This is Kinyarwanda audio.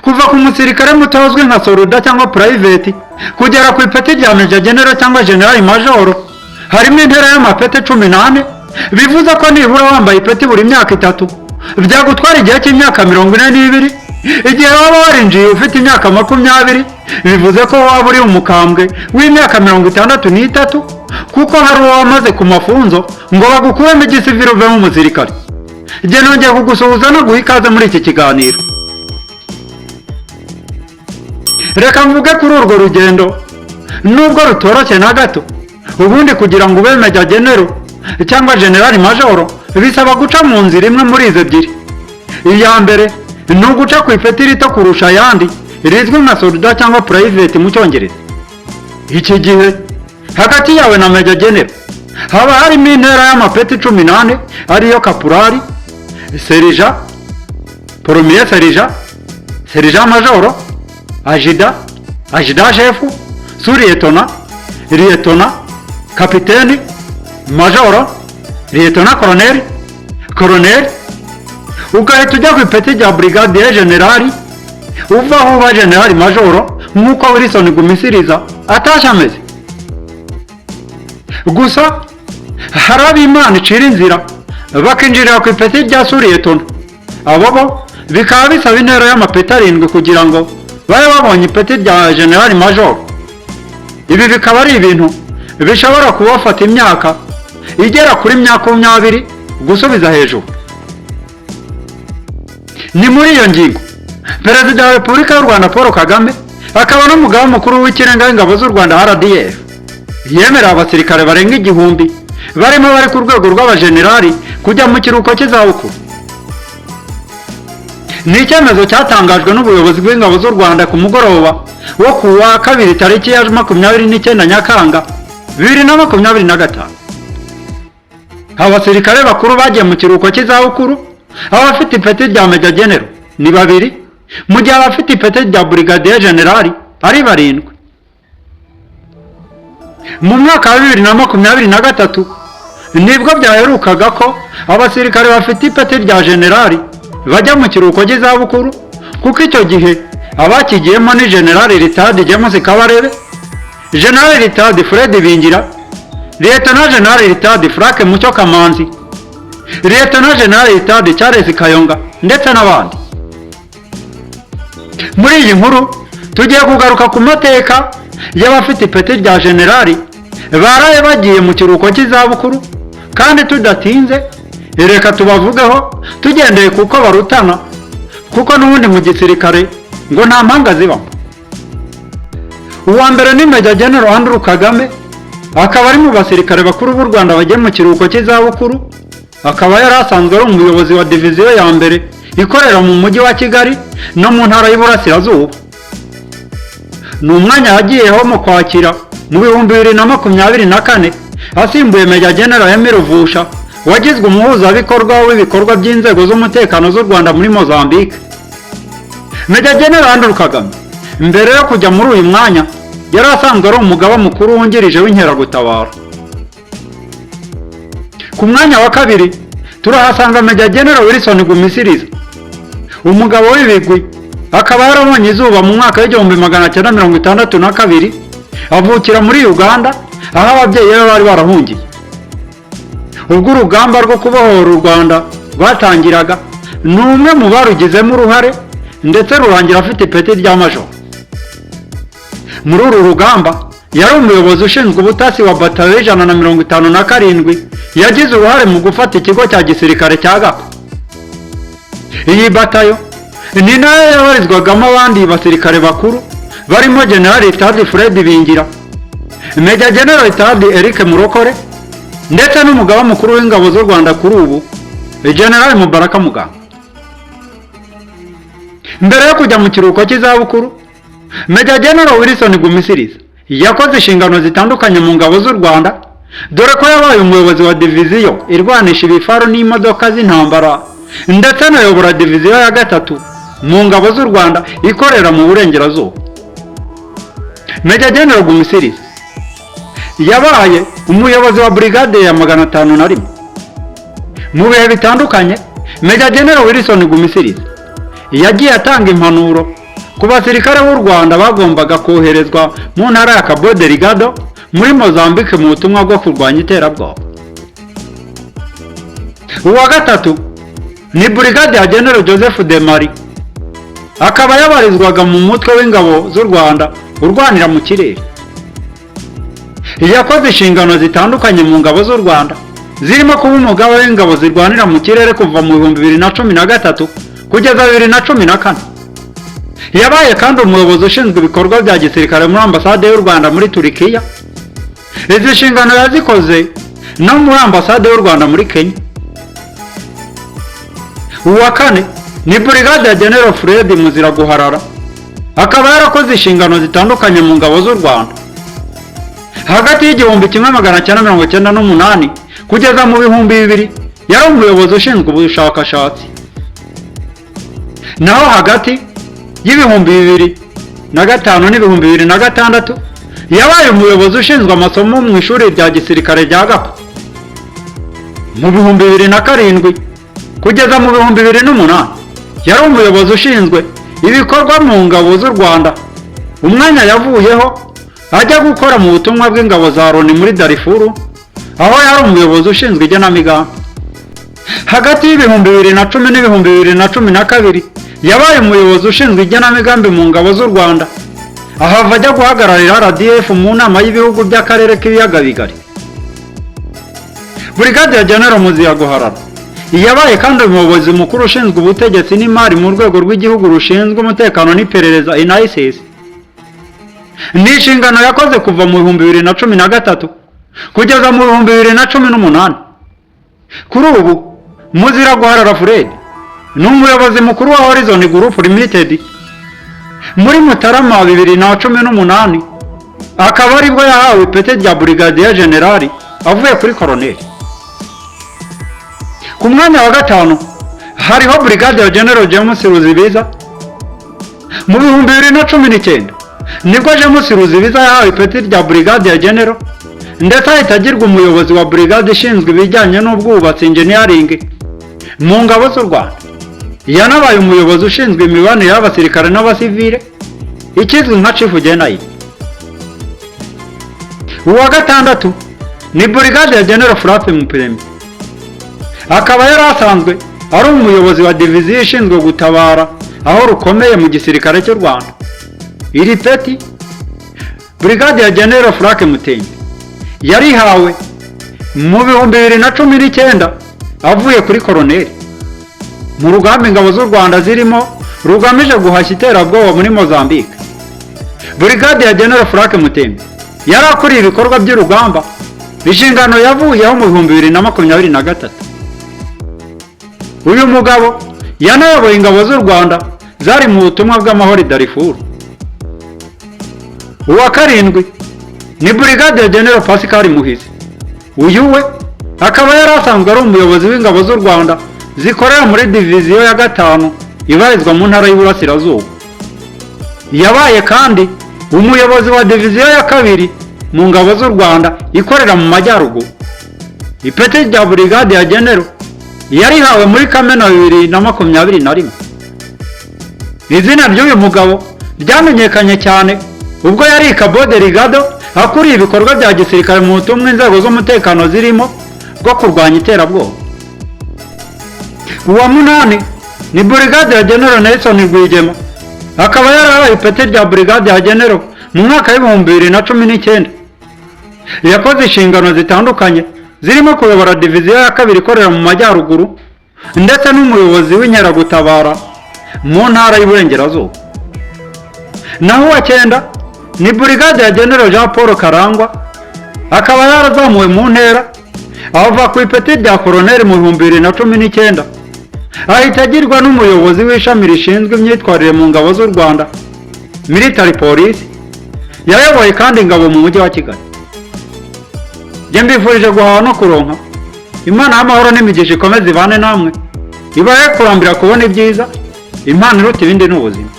kuva ku musirikare muto uzwi nka soruda cyangwa private kugera ku ipeti rya Major General cyangwa Jenerali Major harimo intera y'amapeti 18, bivuze ko nibura wambaye ipeti buri myaka 3 byagutwara igihe cy'imyaka 42. Igihe waba warinjiye ufite imyaka 20 bivuze ko waba uri umukambwe w'imyaka 63, kuko hari uwamaze ku mafunzo ngo bagukuremo igisivili uve mu musirikare. Jye nongeye kugusuhuza no guha ikaze muri iki kiganiro. Reka mvuge kuri urwo rugendo nubwo rutoroshye na gato. Ubundi kugira ngo ube Major General cyangwa Jenerali Major bisaba guca mu nzira imwe muri izo ebyiri. Iya mbere ni uguca ku ipeti rito kurusha ayandi rizwi nka soruda cyangwa private mu Cyongereza. Iki gihe hagati yawe na Major General haba harimo intera y'amapeti 18 ariyo kapurari, serija, premier serija, serija majoro, ajida shefu, suriyetona, riyetona, kapiteni, majoro, riyetona koroneri, koroneri. Ugahita ujya ku ipeti rya brigadier generali, uvaho uba generali majoro nk'uko Wilson Gumisiriza atashye ameze. Gusa hari ab'Imana icira inzira bakinjirira ku ipeti rya suriyetona. Abo bo bikaba bisaba intera y'amapeti 7 kugira ngo babe babonye ipeti rya generali major. Ibi bikaba ari ibintu bishobora kubafata imyaka igera kuri 20 gusubiza hejuru. Ni muri iyo ngingo Perezida wa Repubulika y'u Rwanda Paul Kagame akaba n'umugaba mukuru w'ikirenga w'ingabo z'u Rwanda RDF yemerera abasirikare barenga 1000 barimo bari ku rwego rw'abajenerali kujya mu kiruhuko cy'izabukuru. Ni icyemezo cyatangajwe n'ubuyobozi bw'ingabo z'u Rwanda ku mugoroba wo kuwa 2 tariki ya 29 Nyakanga 2025. Abasirikare bakuru bagiye mu kiruhuko cy'izabukuru, abafite ipeti rya Major General ni 2, mu gihe abafite ipeti rya Brigadier General ari 7. Mu mwaka wa 2023 nibwo byaherukaga ko abasirikare bafite ipeti rya Generali bajya mu kiruhuko cy'izabukuru, kuko icyo gihe abakigiyemo ni Jenerali Retired James Kabarebe, Jenerali Retired Fred Bingira, Lieutenant General Retired Frank Mucyo Kamanzi, Lieutenant General Retired Charles Kayonga ndetse n'abandi. Muri iyi nkuru tugiye kugaruka ku mateka y'abafite ipeti rya Jenerali baraye bagiye mu kiruhuko cy'izabukuru, kandi tudatinze reka tubavugeho tugendeye kuko barutana, kuko n'ubundi mu gisirikare ngo nta mpanga zibamo. Uwa mbere ni Major General Andrew Kagame, akaba ari mu basirikare bakuru b'u Rwanda bagiye mu kiruhuko cy'izabukuru. Akaba yari asanzwe ari umuyobozi wa diviziyo ya mbere ikorera mu mujyi wa Kigali no mu ntara y'Iburasirazuba. Ni umwanya yagiyeho mu kwakira mu 2024 asimbuye Major General Emile Vusha wagizwe umuhuzabikorwa w'ibikorwa by'inzego z'umutekano z'u Rwanda muri Mozambique. Major General Andrew Kagame mbere yo kujya muri uyu mwanya yari asanzwe ari umugaba mukuru wungirije w'inkeragutabara. Ku mwanya wa 2 turahasanga Major General Wilson Gumisiriza, umugabo w'ibigwi, akaba yarabonye izuba mu mwaka w'1962 avukira muri Uganda aho ababyeyi be bari barahungiye. Ubwo urugamba rwo kubohora u Rwanda rwatangiraga ni umwe mu barugizemo uruhare ndetse rurangira afite ipeti rya major. Muri uru rugamba yari umuyobozi ushinzwe ubutasi wa Batashye 157 yagize uruhare mu gufata ikigo cya gisirikare cya Gako. Iyi batayo ni nayo yabarizwagamo abandi basirikare bakuru barimo General Retired Fred Bingira, Major General Retired Eric Murokore ndetse n'umugaba mukuru w'ingabo z'u Rwanda kuri ubu General Mubaraka Muganga. Mbere yo kujya mu kiruhuko cy'izabukuru, Major General Wilson Gumisiriza yakoze inshingano zitandukanye mu ngabo z'u Rwanda, dore ko yabaye umuyobozi wa diviziyo irwanisha ibifaru n'imodoka z'intambara ndetse anayobora diviziyo ya 3 mu ngabo z'u Rwanda ikorera mu burengerazuba. Major General Gumisiriza yabaye umuyobozi wa brigade ya 501. Mu bihe bitandukanye Major General Wilson Gumisiriza yagiye atanga impanuro ku basirikare b'u Rwanda bagombaga koherezwa mu ntara ya Cabo Delgado muri Mozambique mu butumwa bwo kurwanya iterabwoba. Uwa gatatu ni Brigadier General Joseph de Marie, akaba yabarizwaga mu mutwe w'ingabo z'u Rwanda urwanira mu kirere. Yakoze inshingano zitandukanye mu ngabo z'u Rwanda, zirimo kuba umugaba w'ingabo zirwanira mu kirere kuva mu 2013 kugeza 2014. Yabaye kandi umuyobozi ushinzwe ibikorwa bya gisirikare muri ambasade y'u Rwanda muri Turikiya. Izi nshingano yazikoze no muri ambasade y'u Rwanda muri Kenya. Uwa kane ni Brigadier General Fred Muziraguharara, akaba yarakoze inshingano zitandukanye mu ngabo z'u Rwanda hagati y'igihumbi 1998 kugeza mu 2000. Yari umuyobozi ushinzwe ubushakashatsi. Naho hagati y'ibihumbi 2005 n'ibihumbi 2006 yabaye umuyobozi ushinzwe amasomo mu ishuri rya gisirikare rya Gapa. Mu 2007 kugeza mu 2008 yari umuyobozi ushinzwe ibikorwa mu ngabo z'u Rwanda. Umwanya yavuyeho ajya gukora mu butumwa bw'ingabo za Loni muri Darfur, aho yari umuyobozi ushinzwe igenamigambi. Hagati y'ibihumbi 2010 n'ibihumbi 2012 yabaye umuyobozi ushinzwe igenamigambi mu ngabo z'u Rwanda, ahava ajya guhagararira RDF mu nama y'ibihugu by'akarere k'ibiyaga bigari. Brigadier General Muziraguharara yabaye kandi umuyobozi mukuru ushinzwe ubutegetsi n'imari mu rwego rw'igihugu rushinzwe umutekano n'iperereza NISS. Ni inshingano yakoze kuva mu 2013 kugeza mu 2018. Kuri ubu Muziraguharara Fred ni umuyobozi mukuru wa Horizon Group Limited. Muri Mutarama 2018 akaba aribwo yahawe ipeti rya Brigadier Jenerali avuye kuri Colonel. Ku mwanya wa gatanu hariho Brigadier General James Ruzibiza. Mu 2019 nibwo James Ruzibiza yahawe ipeti rya Brigadier General, ndetse ahita agirwa umuyobozi wa brigade ishinzwe ibijyanye n'ubwubatsi engineering mu ngabo z'u Rwanda. Yanabaye umuyobozi ushinzwe imibanire y'abasirikare n'abasivile, ikizwi nka Chief General. Uwa gatandatu ni Brigadier General Frappe Mupiremi, akaba yari asanzwe ari umuyobozi wa diviziyo ishinzwe gutabara aho rukomeye mu gisirikare cy'u Rwanda. Iri peti Brigadier General Frappe Mutenyi yarihawe mu 2019 avuye kuri Colonel mu rugamba ingabo z'u Rwanda zirimo rugamije guhashya iterabwoba muri Mozambique. Brigadier General Frappe Mutenyi yari akuriye ibikorwa by'urugamba, inshingano yavuyeho mu 2023. Uyu mugabo yanayoboye ingabo z'u Rwanda zari mu butumwa bw'amahoro i Darfur. Uwa karindwi ni Brigadier General Pascal Muhizi. Uyu we akaba yari asanzwe ari umuyobozi w'ingabo z'u Rwanda zikorera muri diviziyo ya 5 ibarizwa mu ntara y'Iburasirazuba. Yabaye kandi umuyobozi wa diviziyo ya 2 mu ngabo z'u Rwanda ikorera mu majyaruguru. Ipeti rya Brigadier General yarihawe muri Kamena 2021. Izina ry'uyu mugabo ryamenyekanye cyane ubwo yari i Cabo Delgado akuriye ibikorwa bya gisirikare mu butumwa inzego z'umutekano zirimo bwo kurwanya iterabwoba. Uwa munani ni Brigadier General Nelson Rwigema, akaba yarahawe ipeti rya Brigadier General mu mwaka wa 2019. Yakoze inshingano zitandukanye zirimo kuyobora diviziyo ya 2 ikorera mu majyaruguru, ndetse n'umuyobozi w'inkeragutabara mu ntara y'Iburengerazuba. Naho wa 9 ni Brigadier General Jean Paul Karangwa, akaba yarazamuwe mu ntera ava ku ipeti rya Colonel mu 2019, ahita agirwa n'umuyobozi w'ishami rishinzwe imyitwarire mu ngabo z'u Rwanda Military Police. Yayoboye kandi ingabo mu mujyi wa Kigali. Mbifurije guhaha no kuronka. Imana y'amahoro n'imigisha ikomeze ibane namwe, ibahe kurambira kubona ibyiza, Imana iruta ibindi n'ubuzima.